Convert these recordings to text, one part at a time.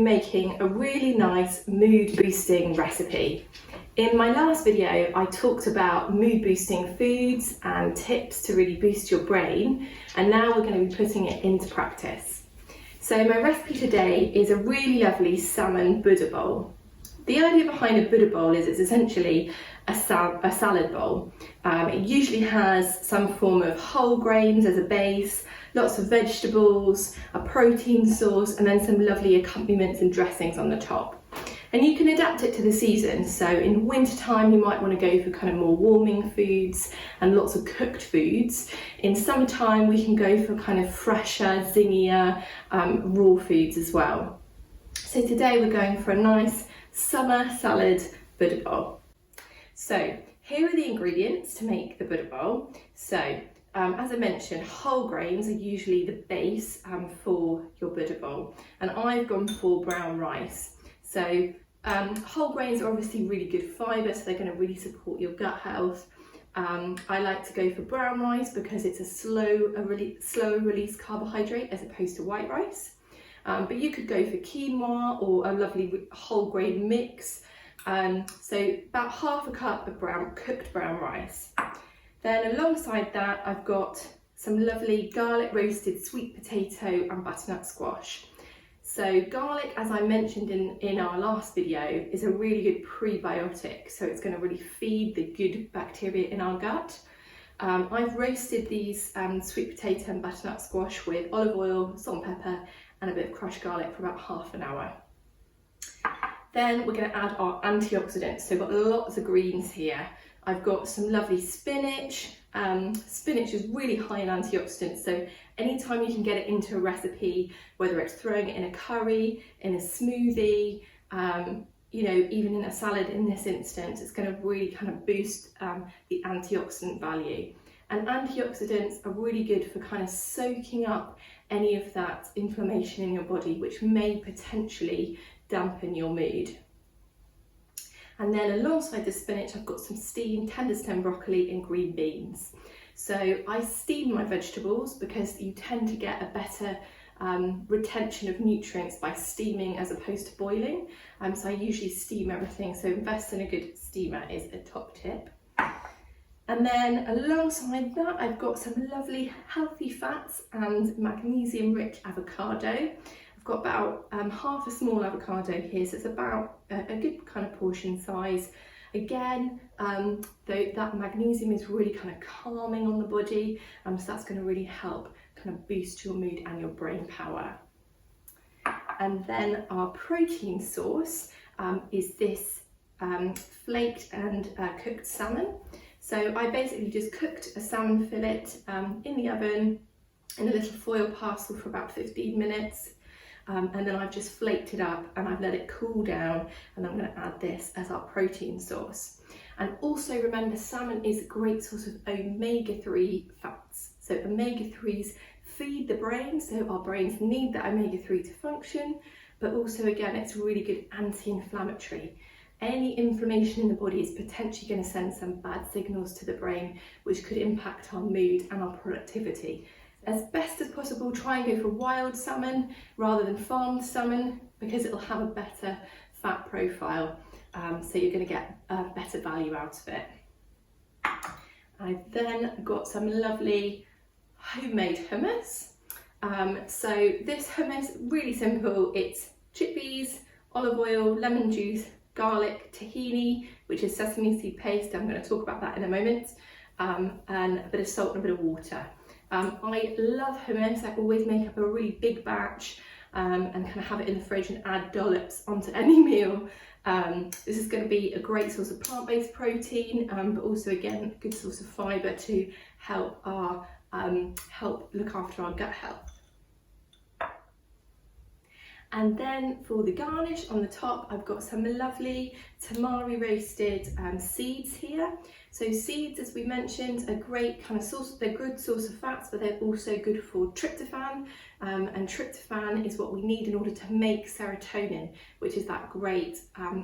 making a really nice mood boosting recipe. In my last video, I talked about mood boosting foods and tips to really boost your brain, and now we're going to be putting it into practice. So my recipe today is a really lovely salmon Buddha bowl. The idea behind a Buddha bowl is it's essentially a salad bowl. It usually has some form of whole grains as a base, lots of vegetables, a protein source, and then some lovely accompaniments and dressings on the top. And you can adapt it to the season. So in winter time, you might want to go for kind of more warming foods and lots of cooked foods. In summertime, we can go for kind of fresher, zingier, raw foods as well. So today we're going for a nice summer salad Buddha bowl. So here are the ingredients to make the Buddha bowl. So as I mentioned, whole grains are usually the base for your Buddha bowl, and I've gone for brown rice. So whole grains are obviously really good fibre, so they're going to really support your gut health. I like to go for brown rice because it's a slower release carbohydrate as opposed to white rice. But you could go for quinoa or a lovely whole grain mix. So about half a cup of cooked brown rice. Then alongside that, I've got some lovely garlic roasted sweet potato and butternut squash. So garlic, as I mentioned in our last video, is a really good prebiotic. So it's going to really feed the good bacteria in our gut. I've roasted these sweet potato and butternut squash with olive oil, salt and pepper, and a bit of crushed garlic for about half an hour. Then we're going to add our antioxidants. So I've got lots of greens here. I've got some lovely spinach. Spinach is really high in antioxidants, so anytime you can get it into a recipe, whether it's throwing it in a curry, in a smoothie, even in a salad in this instance, it's going to really kind of boost the antioxidant value. And antioxidants are really good for kind of soaking up any of that inflammation in your body, which may potentially dampen your mood. And then alongside the spinach, I've got some steamed tender stem broccoli and green beans. So I steam my vegetables because you tend to get a better retention of nutrients by steaming as opposed to boiling. So I usually steam everything, so invest in a good steamer is a top tip. And then alongside that, I've got some lovely healthy fats and magnesium-rich avocado. I've got about half a small avocado here, so it's about a good kind of portion size. Again, that magnesium is really kind of calming on the body, so that's going to really help kind of boost your mood and your brain power. And then our protein source is this flaked and cooked salmon. So I basically just cooked a salmon fillet in the oven in a little foil parcel for about 15 minutes. And then I've just flaked it up and I've let it cool down, and I'm going to add this as our protein source. And also remember, salmon is a great source of omega-3 fats. So omega-3s feed the brain, so our brains need that omega-3 to function, but also again, it's really good anti-inflammatory. Any inflammation in the body is potentially going to send some bad signals to the brain, which could impact our mood and our productivity. As best as possible, try and go for wild salmon rather than farmed salmon, because it'll have a better fat profile, so you're going to get better value out of it. I've then got some lovely homemade hummus. So this hummus, really simple. It's chickpeas, olive oil, lemon juice, garlic, tahini, which is sesame seed paste. I'm going to talk about that in a moment, and a bit of salt and a bit of water. I love hummus. I always make up a really big batch and kind of have it in the fridge and add dollops onto any meal. This is going to be a great source of plant-based protein, but also again a good source of fibre to help look after our gut health. And then for the garnish on the top, I've got some lovely tamari roasted seeds here. So seeds, as we mentioned, are great kind of source. They're a good source of fats, but they're also good for tryptophan. And tryptophan is what we need in order to make serotonin, which is that great,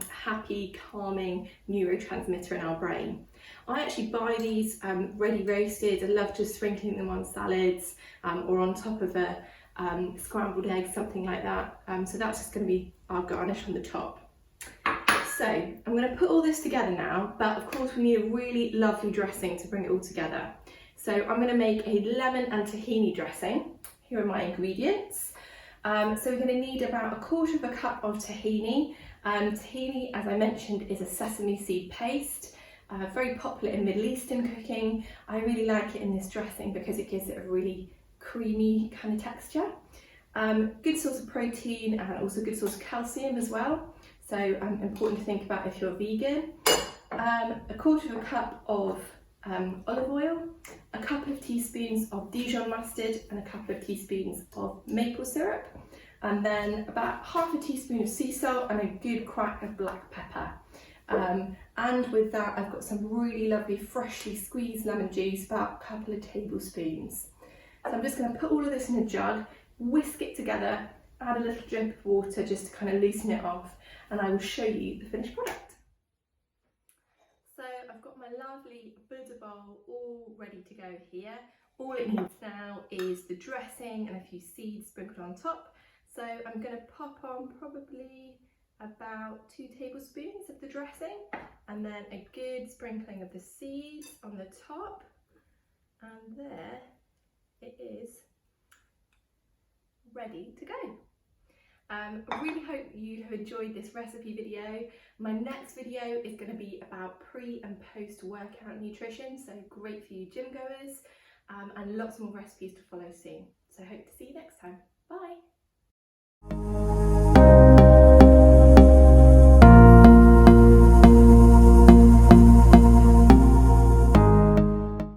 happy, calming neurotransmitter in our brain. I actually buy these ready roasted. I love just sprinkling them on salads or on top of a scrambled eggs, something like that. So that's just going to be our garnish on the top. So I'm going to put all this together now, but of course we need a really lovely dressing to bring it all together. So I'm going to make a lemon and tahini dressing. Here are my ingredients. So we're going to need about 1/4 cup of tahini. Tahini, as I mentioned, is a sesame seed paste, very popular in Middle Eastern cooking. I really like it in this dressing because it gives it a really creamy kind of texture. Good source of protein and also good source of calcium as well. So important to think about if you're vegan. 1/4 cup of olive oil, a couple of teaspoons of Dijon mustard and a couple of teaspoons of maple syrup, and then about 1/2 teaspoon of sea salt and a good crack of black pepper. And with that I've got some really lovely freshly squeezed lemon juice, about a couple of tablespoons. So I'm just going to put all of this in a jug, whisk it together, add a little drip of water just to kind of loosen it off, and I will show you the finished product. So I've got my lovely Buddha bowl all ready to go here. All it needs now is the dressing and a few seeds sprinkled on top. So I'm going to pop on probably about 2 tablespoons of the dressing, and then a good sprinkling of the seeds on the top, and there it is, ready to go. I really hope you have enjoyed this recipe video. My next video is going to be about pre and post workout nutrition, so great for you gym goers, and lots more recipes to follow soon. So hope to see you next time. Bye!